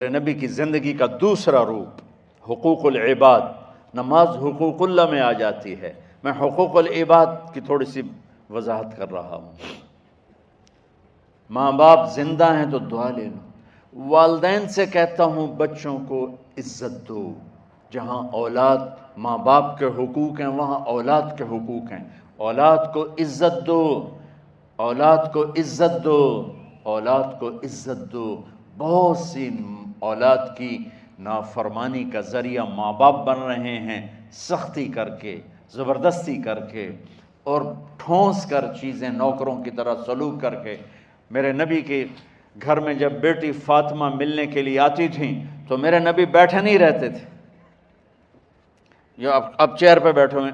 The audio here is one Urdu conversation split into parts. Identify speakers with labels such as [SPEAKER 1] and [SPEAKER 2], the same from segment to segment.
[SPEAKER 1] نبی کی زندگی کا دوسرا روپ حقوق العباد، نماز حقوق اللہ میں آ جاتی ہے، میں حقوق العباد کی تھوڑی سی وضاحت کر رہا ہوں۔ ماں باپ زندہ ہیں تو دعا لے لو۔ والدین سے کہتا ہوں بچوں کو عزت دو، جہاں اولاد ماں باپ کے حقوق ہیں وہاں اولاد کے حقوق ہیں، اولاد کو عزت دو، اولاد کو عزت دو، اولاد کو عزت دو۔ بہت سی اولاد کی نافرمانی کا ذریعہ ماں باپ بن رہے ہیں، سختی کر کے، زبردستی کر کے اور ٹھونس کر چیزیں نوکروں کی طرح سلوک کر کے۔ میرے نبی کے گھر میں جب بیٹی فاطمہ ملنے کے لیے آتی تھیں تو میرے نبی بیٹھے نہیں رہتے تھے، یا اب چیئر پہ بیٹھے ہوئے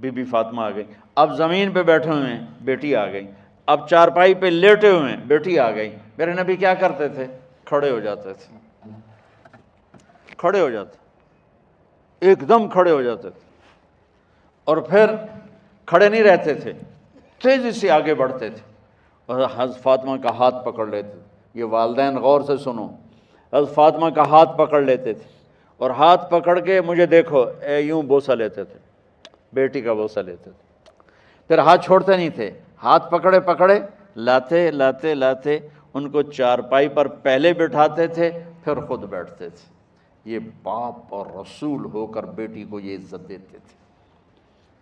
[SPEAKER 1] بی بی فاطمہ آ گئی، اب زمین پہ بیٹھے ہوئے ہیں بیٹی آ گئی، اب چارپائی پہ لیٹے ہوئے ہیں بیٹی آ گئی۔ میرے نبی کیا کرتے تھے؟ کھڑے ہو جاتے تھے، کھڑے ہو جاتے، ایک دم کھڑے ہو جاتے تھے، اور پھر کھڑے نہیں رہتے تھے، تیزی سے آگے بڑھتے تھے اور حضرت فاطمہ کا ہاتھ پکڑ لیتے تھے۔ یہ والدین غور سے سنو، حضرت فاطمہ کا ہاتھ پکڑ لیتے تھے اور ہاتھ پکڑ کے مجھے دیکھو یوں بوسہ لیتے تھے، بیٹی کا بوسہ لیتے تھے، پھر ہاتھ چھوڑتے نہیں تھے، ہاتھ پکڑے پکڑے لاتے لاتے لاتے ان کو چارپائی پر پہلے بٹھاتے تھے پھر خود بیٹھتے تھے۔ یہ باپ اور رسول ہو کر بیٹی کو یہ عزت دیتے تھے۔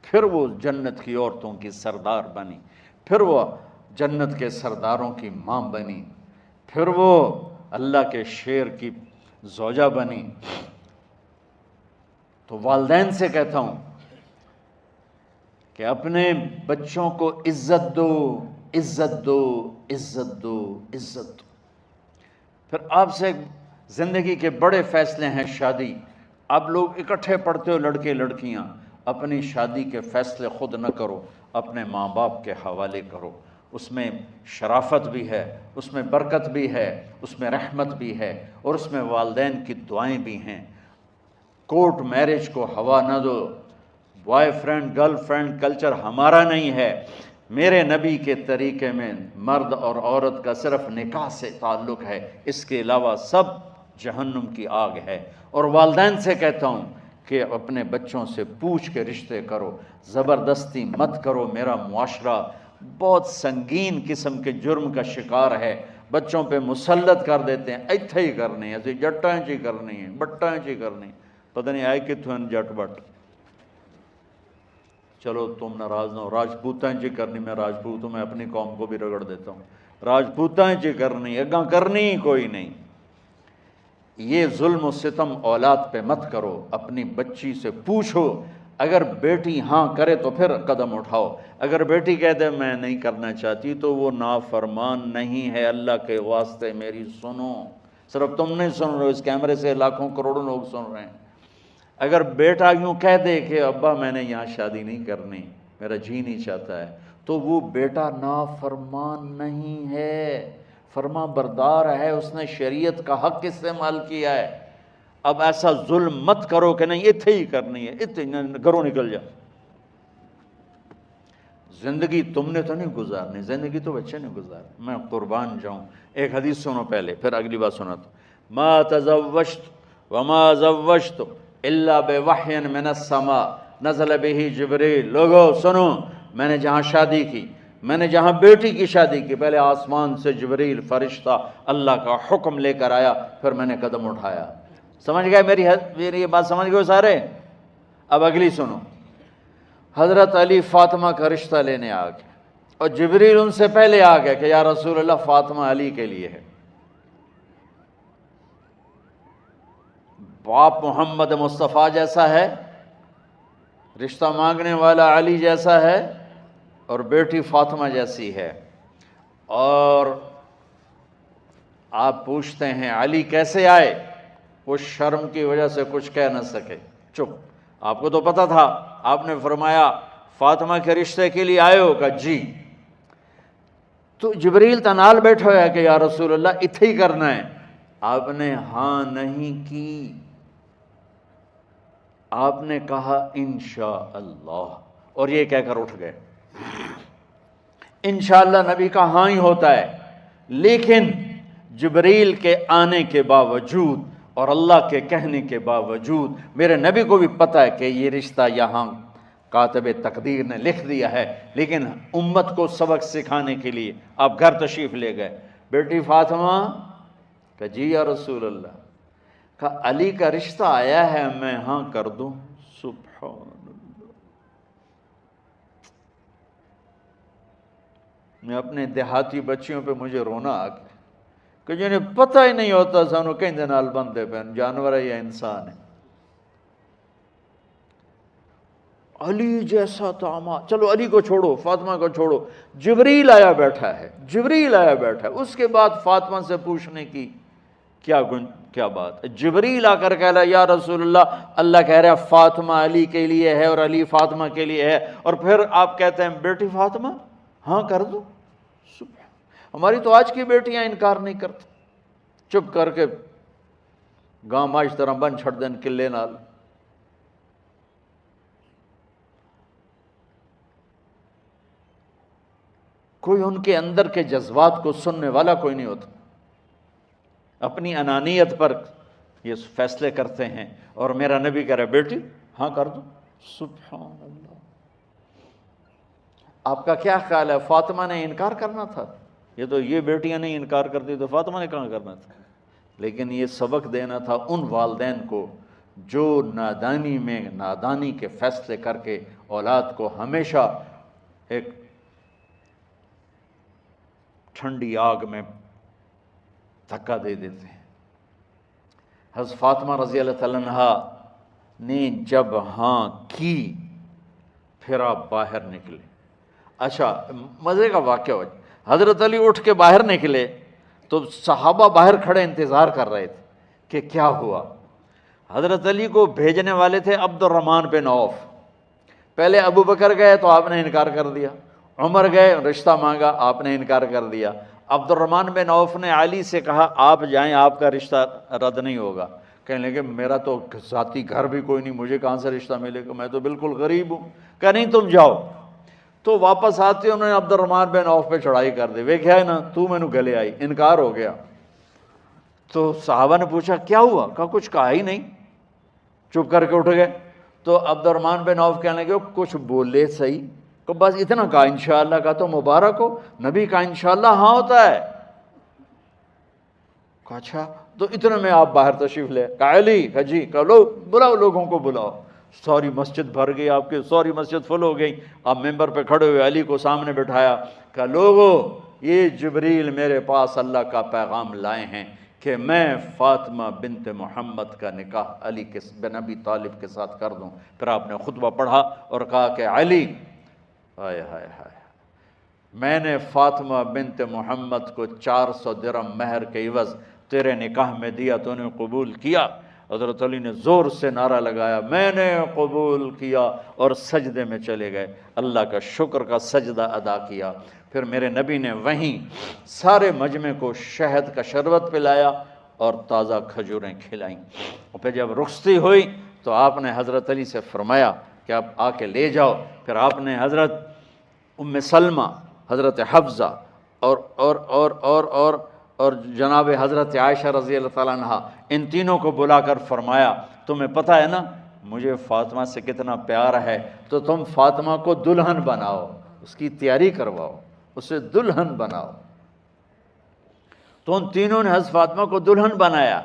[SPEAKER 1] پھر وہ جنت کی عورتوں کی سردار بنی، پھر وہ جنت کے سرداروں کی ماں بنی، پھر وہ اللہ کے شیر کی زوجہ بنی۔ تو والدین سے کہتا ہوں کہ اپنے بچوں کو عزت دو، عزت دو، عزت دو، عزت دو۔ پھر آپ سے زندگی کے بڑے فیصلے ہیں شادی۔ اب لوگ اکٹھے پڑھتے ہو لڑکے لڑکیاں، اپنی شادی کے فیصلے خود نہ کرو، اپنے ماں باپ کے حوالے کرو۔ اس میں شرافت بھی ہے، اس میں برکت بھی ہے، اس میں رحمت بھی ہے، اور اس میں والدین کی دعائیں بھی ہیں۔ کورٹ میرج کو ہوا نہ دو۔ Boy friend girl friend culture ہمارا نہیں ہے۔ میرے نبی کے طریقے میں مرد اور عورت کا صرف نکاح سے تعلق ہے، اس کے علاوہ سب جہنم کی آگ ہے۔ اور والدین سے کہتا ہوں کہ اپنے بچوں سے پوچھ کے رشتے کرو، زبردستی مت کرو۔ میرا معاشرہ بہت سنگین قسم کے جرم کا شکار ہے، بچوں پہ مسلط کر دیتے ہیں، ایتھے ہی کرنی ہے، جٹائیں چی کرنی ہے، بٹائیں چی کرنی، پتہ نہیں آئے کتوں جٹ بٹ۔ چلو تم ناراض نہ ہو، راجپوتائیں چی کرنی، میں راجپوت ہوں، میں اپنی قوم کو بھی رگڑ دیتا ہوں، راجپوتائیں چی کرنی، اگاں کرنی کوئی نہیں۔ یہ ظلم و ستم اولاد پہ مت کرو، اپنی بچی سے پوچھو، اگر بیٹی ہاں کرے تو پھر قدم اٹھاؤ، اگر بیٹی کہہ دے میں نہیں کرنا چاہتی تو وہ نافرمان نہیں ہے۔ اللہ کے واسطے میری سنو، صرف تم نہیں سن رہے ہو، اس کیمرے سے لاکھوں کروڑوں لوگ سن رہے ہیں۔ اگر بیٹا یوں کہہ دے کہ ابا میں نے یہاں شادی نہیں کرنی، میرا جی نہیں چاہتا ہے، تو وہ بیٹا نافرمان نہیں ہے، فرما بردار ہے، اس نے شریعت کا حق استعمال کیا ہے۔ اب ایسا ظلم مت کرو کہ نہیں اتھے ہی کرنی ہے، اتھے گھروں نکل جا۔ زندگی تم نے تو نہیں گزارنی، زندگی تو بچے نے گزارنی، میں قربان جاؤں۔ ایک حدیث سنو پہلے، پھر اگلی بات سناتا۔ ما تزوجت وما زوجت الا بوحی من السماء نزل به جبریل۔ لوگو سنو، میں نے جہاں شادی کی، میں نے جہاں بیٹی کی شادی کی، پہلے آسمان سے جبریل فرشتہ اللہ کا حکم لے کر آیا، پھر میں نے قدم اٹھایا۔ سمجھ گئے میری یہ بات؟ سمجھ گئے سارے؟ اب اگلی سنو۔ حضرت علی فاطمہ کا رشتہ لینے آ گئے، اور جبریل ان سے پہلے آ گیا کہ یا رسول اللہ فاطمہ علی کے لیے ہے۔ باپ محمد مصطفیٰ جیسا ہے، رشتہ مانگنے والا علی جیسا ہے، اور بیٹی فاطمہ جیسی ہے۔ اور آپ پوچھتے ہیں علی کیسے آئے؟ وہ شرم کی وجہ سے کچھ کہہ نہ سکے، چپ۔ آپ کو تو پتہ تھا، آپ نے فرمایا فاطمہ کے رشتے کے لیے آئے ہو؟ کہا جی۔ تو جبریل تنال بیٹھے ہوئے کہ یا رسول اللہ اتھے ہی کرنا ہے۔ آپ نے ہاں نہیں کی، آپ نے کہا انشاءاللہ، اور یہ کہہ کر اٹھ گئے۔ انشاءاللہ نبی کا ہاں ہی ہوتا ہے، لیکن جبریل کے آنے کے باوجود اور اللہ کے کہنے کے باوجود میرے نبی کو بھی پتہ ہے کہ یہ رشتہ یہاں کاتب تقدیر نے لکھ دیا ہے، لیکن امت کو سبق سکھانے کے لیے آپ گھر تشریف لے گئے۔ بیٹی فاطمہ کہا جی یا رسول اللہ، کہا علی کا رشتہ آیا ہے، میں ہاں کر دوں؟ سبحان اللہ۔ میں اپنے دیہاتی بچیوں پہ مجھے رونا آ گیا کہ جنہیں پتہ ہی نہیں ہوتا سانو کہیں نال بندے پہ جانور ہے یا انسان ہے۔ علی جیسا داماد، چلو علی کو چھوڑو، فاطمہ کو چھوڑو، جبریل آیا بیٹھا ہے، جبریل آیا بیٹھا ہے، اس کے بعد فاطمہ سے پوچھنے کی کیا بات ہے؟ جبریل آ کر کہہ رہا یا رسول اللہ، اللہ کہہ رہا فاطمہ علی کے لیے ہے اور علی فاطمہ کے لیے ہے، اور پھر آپ کہتے ہیں بیٹی فاطمہ ہاں کر دو۔ ہماری تو آج کی بیٹیاں انکار نہیں کرتی، چپ کر کے گاں ماج طرح بن چھڑ دین کلے نال۔ کوئی ان کے اندر کے جذبات کو سننے والا کوئی نہیں ہوتا، اپنی انانیت پر یہ فیصلے کرتے ہیں، اور میرا نبی کہہ رہا ہے بیٹی ہاں کر دو۔ سبحان اللہ۔ آپ کا کیا خیال ہے فاطمہ نے انکار کرنا تھا؟ یہ بیٹیاں نہیں انکار کرتی تو فاطمہ نے کہاں کرنا تھا؟ لیکن یہ سبق دینا تھا ان والدین کو جو نادانی میں نادانی کے فیصلے کر کے اولاد کو ہمیشہ ایک ٹھنڈی آگ میں دھکا دے دیتے ہیں۔ حضرت فاطمہ رضی اللہ تعالیٰ عنہا نے جب ہاں کی پھر آپ باہر نکلے۔ اچھا مزے کا واقعہ ہو، حضرت علی اٹھ کے باہر نکلے تو صحابہ باہر کھڑے انتظار کر رہے تھے کہ کیا ہوا۔ حضرت علی کو بھیجنے والے تھے عبد الرحمن بن عوف، پہلے ابو بکر گئے تو آپ نے انکار کر دیا، عمر گئے رشتہ مانگا، آپ نے انکار کر دیا، عبد الرحمن بن عوف نے علی سے کہا آپ جائیں، آپ کا رشتہ رد نہیں ہوگا۔ کہنے لگے میرا تو ذاتی گھر بھی کوئی نہیں، مجھے کہاں سے رشتہ ملے گا، میں تو بالکل غریب ہوں۔ کہا نہیں تم جاؤ۔ تو واپس آتے انہوں نے عبد الرحمن بن عوف پہ چڑھائی کر دی، ویکھیا ہے نا تو مینوں گلے آئی، انکار ہو گیا۔ تو صحابہ نے پوچھا کیا ہوا؟ کہا کچھ کہا ہی نہیں، چپ کر کے اٹھ گئے۔ تو عبد الرحمن بن عوف کہنے لگے کچھ بولے صحیح، کہ بس اتنا کہا انشاءاللہ کا تو مبارک ہو، نبی کا انشاءاللہ ہاں ہوتا ہے۔ کہا اچھا، تو اتنے میں آپ باہر تشریف لے۔ کہا علی، کہا جی، کہا لو بلاؤ، لوگوں کو بلاؤ۔ ساری مسجد بھر گئی، آپ کی ساری مسجد فل ہو گئی۔ آپ ممبر پہ کھڑے ہوئے علی کو سامنے بٹھایا، کہا لوگو یہ جبریل میرے پاس اللہ کا پیغام لائے ہیں کہ میں فاطمہ بنت محمد کا نکاح علی بن ابی طالب کے ساتھ کر دوں۔ پھر آپ نے خطبہ پڑھا اور کہا کہ علی، ہائے ہائے ہائے، میں نے فاطمہ بنت محمد کو 400 درہم مہر کے عوض تیرے نکاح میں دیا، تو نے قبول کیا؟ حضرت علی نے زور سے نعرہ لگایا میں نے قبول کیا، اور سجدے میں چلے گئے، اللہ کا شکر کا سجدہ ادا کیا۔ پھر میرے نبی نے وہیں سارے مجمع کو شہد کا شربت پلایا اور تازہ کھجوریں کھلائیں۔ اور پھر جب رخصتی ہوئی تو آپ نے حضرت علی سے فرمایا کہ آپ آ کے لے جاؤ۔ پھر آپ نے حضرت ام سلمہ، حضرت حفصہ اور جناب حضرت عائشہ رضی اللہ تعالیٰ عنہ، ان تینوں کو بلا کر فرمایا تمہیں پتہ ہے نا مجھے فاطمہ سے کتنا پیار ہے، تو تم فاطمہ کو دلہن بناؤ، اس کی تیاری کرواؤ، اسے دلہن بناؤ۔ تو ان تینوں نے حضرت فاطمہ کو دلہن بنایا۔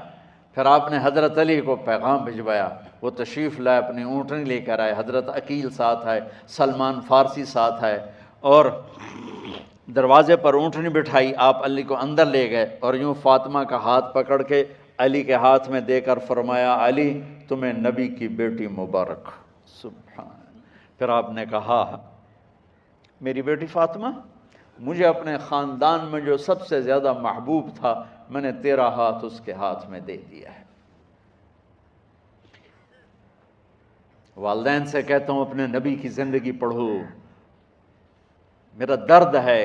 [SPEAKER 1] پھر آپ نے حضرت علی کو پیغام بھجوایا، وہ تشریف لائے، اپنی اونٹنی لے کر آئے، حضرت عقیل ساتھ ہے، سلمان فارسی ساتھ ہے، اور دروازے پر اونٹنی بٹھائی، آپ علی کو اندر لے گئے اور یوں فاطمہ کا ہاتھ پکڑ کے علی کے ہاتھ میں دے کر فرمایا علی تمہیں نبی کی بیٹی مبارک۔ سبحان۔ پھر آپ نے کہا میری بیٹی فاطمہ، مجھے اپنے خاندان میں جو سب سے زیادہ محبوب تھا میں نے تیرا ہاتھ اس کے ہاتھ میں دے دیا ہے۔ والدین سے کہتا ہوں اپنے نبی کی زندگی پڑھو۔ میرا درد ہے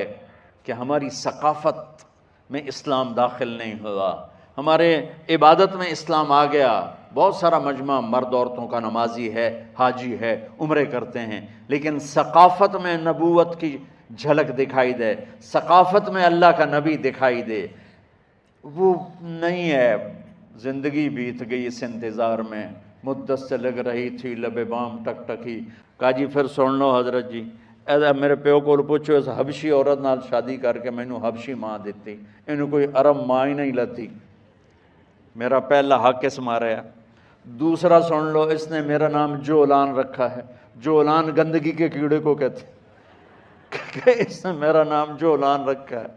[SPEAKER 1] کہ ہماری ثقافت میں اسلام داخل نہیں ہوا، ہمارے عبادت میں اسلام آ گیا، بہت سارا مجمع مرد عورتوں کا نمازی ہے، حاجی ہے، عمرے کرتے ہیں، لیکن ثقافت میں نبوت کی جھلک دکھائی دے، ثقافت میں اللہ کا نبی دکھائی دے، وہ نہیں ہے، زندگی بیت گئی اس انتظار میں، مدت سے لگ رہی تھی لب بام ٹک ٹکی۔ کہا جی پھر سن لو حضرت جی، ایسا میرے پیو کو پوچھو اس حبشی عورت نال شادی کر کے مینوں حبشی ماں دیتی، انہوں کوئی عرب ماں ہی نہیں لتی، میرا پہلا حق اس مارا ہے۔ دوسرا سن لو، اس نے میرا نام جولان رکھا ہے، جولان گندگی کے کیڑے کو کہتے کہ اس نے میرا نام جولان رکھا ہے۔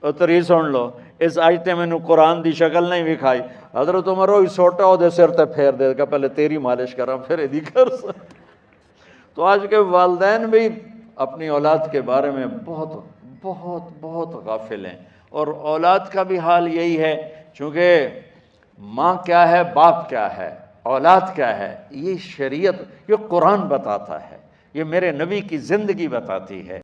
[SPEAKER 1] اور تری سن لو، اس آیتے میں قرآن دی شکل نہیں وکھائی، حضرت عمر ہوئی سوٹا ہو دے سر تے پھیر دے کہ پہلے تیری مالش کراں پھر ایدی کر سا۔ تو آج کے والدین بھی اپنی اولاد کے بارے میں بہت بہت بہت غافل ہیں، اور اولاد کا بھی حال یہی ہے، چونکہ ماں کیا ہے، باپ کیا ہے، اولاد کیا ہے، یہ شریعت، یہ قرآن بتاتا ہے، یہ میرے نبی کی زندگی بتاتی ہے۔